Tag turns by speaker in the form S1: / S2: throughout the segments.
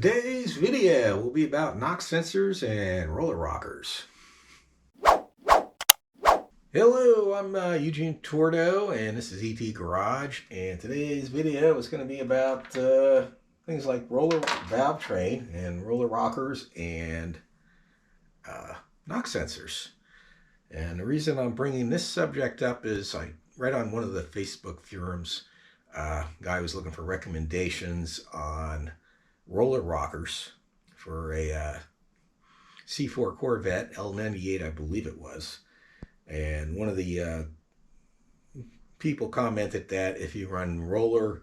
S1: Today's video will be about knock sensors and roller rockers. Hello, I'm Eugene Tordo and this is ET Garage, and today's video is going to be about things like roller valve train and roller rockers and knock sensors. And the reason I'm bringing this subject up is I read on one of the Facebook forums, guy was looking for recommendations on roller rockers for a C4 Corvette L98, I believe it was. And one of the people commented that if you run roller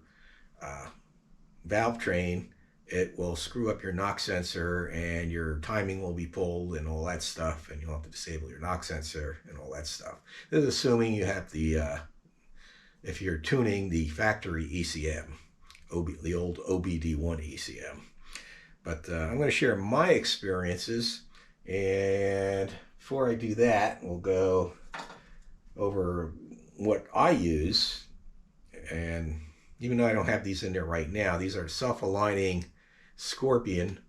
S1: valve train, it will screw up your knock sensor and your timing will be pulled and all that stuff, and you'll have to disable your knock sensor and all that stuff. This is assuming you have the, if you're tuning the factory ECM, the old OBD1 ECM. But I'm going to share my experiences, and before I do that, we'll go over what I use. And even though I don't have these in there right now, these are self-aligning Scorpion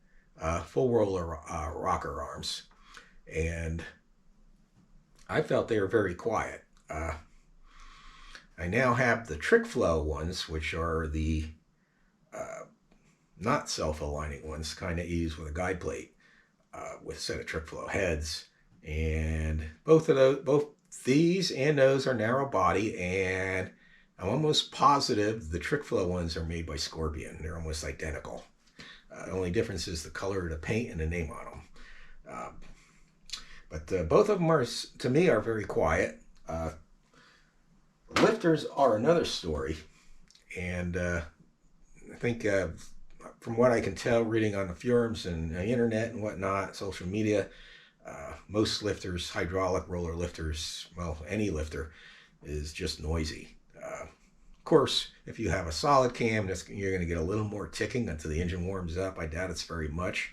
S1: full roller rocker arms, and I felt they were very quiet. I now have the TrickFlow ones, which are the not self-aligning ones, kind of used with a guide plate with a set of TrickFlow heads, and both these and those are narrow body, and I'm almost positive the TrickFlow ones are made by Scorpion. They're almost identical. The only difference is the color of the paint and the name on them. But both of them are, to me, are very quiet. Lifters are another story, and I think from what I can tell, reading on the forums and the internet and whatnot, social media, most lifters, hydraulic roller lifters, well, any lifter, is just noisy. Of course, if you have a solid cam, you're going to get a little more ticking until the engine warms up. I doubt it's very much.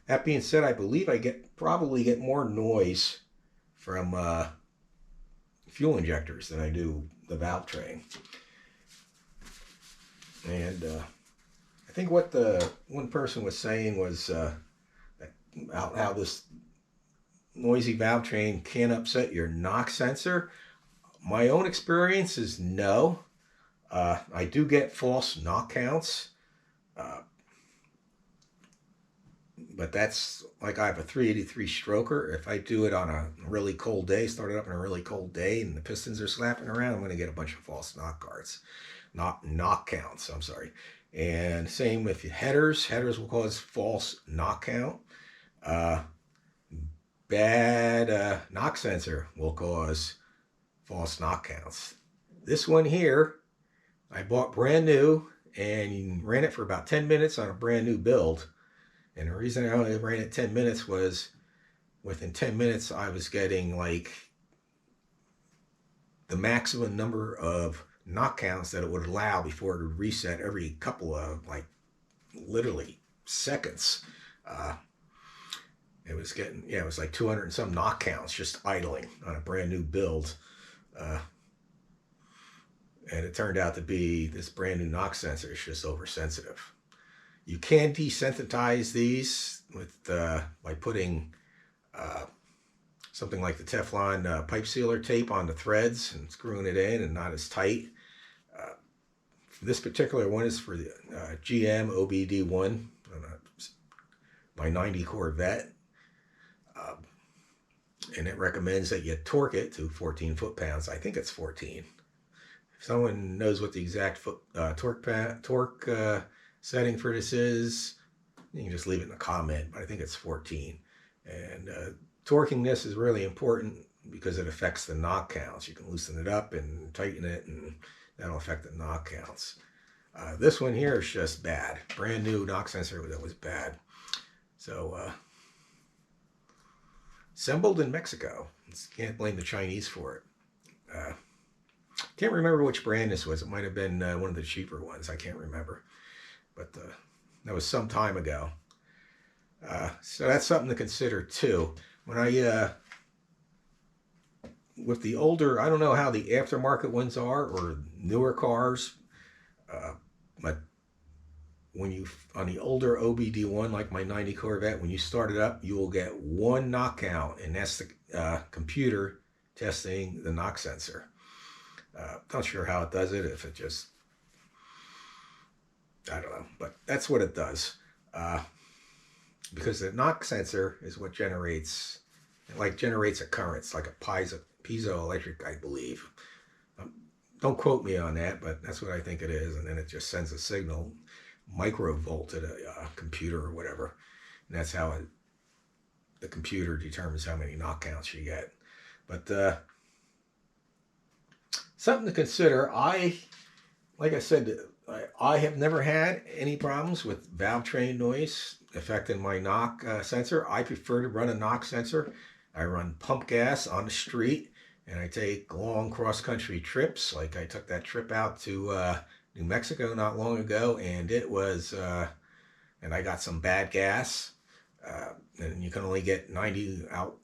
S1: That being said, I believe I probably get more noise from fuel injectors than I do the valve train. And I think what the one person was saying was how this noisy valve train can upset your knock sensor. My own experience is no. I do get false knock counts. But that's like I have a 383 stroker. If I do it on a really cold day, start it up on a really cold day, and the pistons are slapping around, I'm going to get a bunch of false knock counts, I'm sorry. And same with headers. Headers will cause false knock count. Bad knock sensor will cause false knock counts. This one here, I bought brand new and ran it for about 10 minutes on a brand new build. And the reason I only ran it 10 minutes was within 10 minutes I was getting like the maximum number of knock counts that it would allow before it would reset every couple of, like, literally seconds. It was getting, it was like 200 and some knock counts just idling on a brand new build. And it turned out to be this brand new knock sensor is just oversensitive. You can desensitize these with by putting something like the Teflon pipe sealer tape on the threads and screwing it in and not as tight. This particular one is for the GM OBD1, my 90 Corvette. And it recommends that you torque it to 14 foot-pounds. I think it's 14. If someone knows what the exact torque setting for this is, you can just leave it in a comment, but I think it's 14. And torquing this is really important because it affects the knock counts. You can loosen it up and tighten it, and that'll affect the knock counts. This one here is just bad. Brand new knock sensor that was bad. So, assembled in Mexico. Can't blame the Chinese for it. Can't remember which brand this was. It might have been one of the cheaper ones. I can't remember. But that was some time ago. So that's something to consider too. When I, with the older, I don't know how the aftermarket ones are or newer cars, but when you, on the older OBD1, like my 90 Corvette, when you start it up, you will get one knock count, and that's the computer testing the knock sensor. Not sure how it does it, if it just, I don't know, but that's what it does. Because the knock sensor is what generates a current. It's like a piezoelectric, I believe. Don't quote me on that, but that's what I think it is. And then it just sends a signal, microvolt, to the computer or whatever. And that's how the computer determines how many knock counts you get. But something to consider. Like I said, I have never had any problems with valve train noise affecting my knock sensor. I prefer to run a knock sensor. I run pump gas on the street, and I take long cross-country trips. Like I took that trip out to New Mexico not long ago, and it was, and I got some bad gas. And you can only get 90 out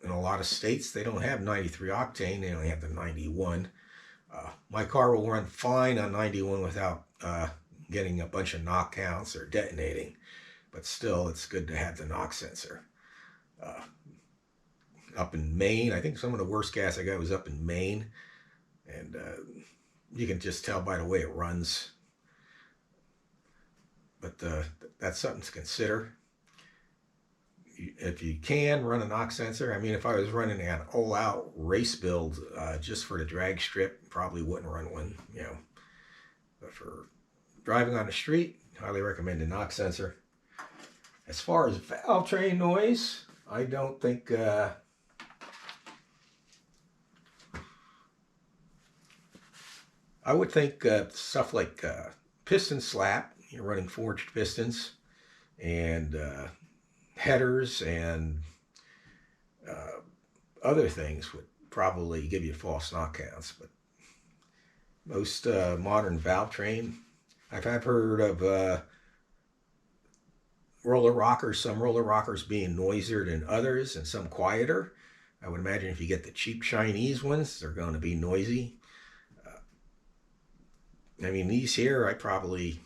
S1: in a lot of states. They don't have 93 octane. They only have the 91. My car will run fine on 91 without getting a bunch of knock counts or detonating. But still, it's good to have the knock sensor. Up in Maine, I think some of the worst gas I got was up in Maine. And you can just tell by the way it runs. But that's something to consider. If you can run a knock sensor, I mean, if I was running an all-out race build just for the drag strip, probably wouldn't run one, you know. But for driving on the street, highly recommend a knock sensor. As far as valve train noise, I don't think I would think stuff like piston slap. You're running forged pistons, and headers and other things would probably give you false knock counts. But most modern valve train, I've heard of roller rockers, some roller rockers being noisier than others and some quieter. I would imagine if you get the cheap Chinese ones, they're going to be noisy. I mean, these here, I probably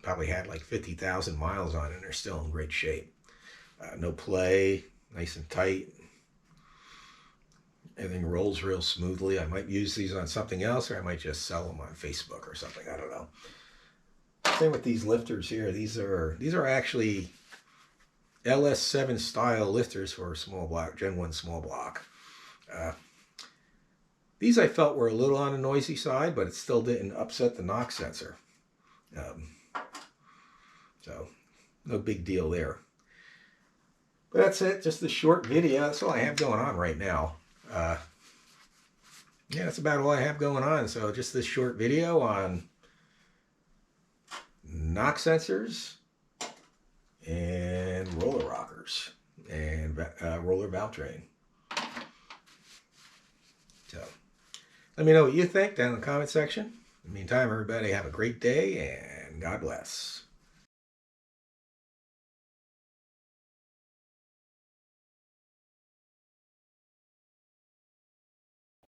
S1: had like 50,000 miles on it, and they're still in great shape. No play, nice and tight. Everything rolls real smoothly. I might use these on something else, or I might just sell them on Facebook or something. I don't know. Same with these lifters here. These are actually LS7 style lifters for a small block, Gen 1 small block. These I felt were a little on the noisy side, but it still didn't upset the knock sensor. So no big deal there. But that's it, just a short video. That's all I have going on right now. Yeah, that's about all I have going on. So just this short video on knock sensors and roller rockers and roller valve train. So let me know what you think down in the comment section. In the meantime, everybody have a great day, and God bless.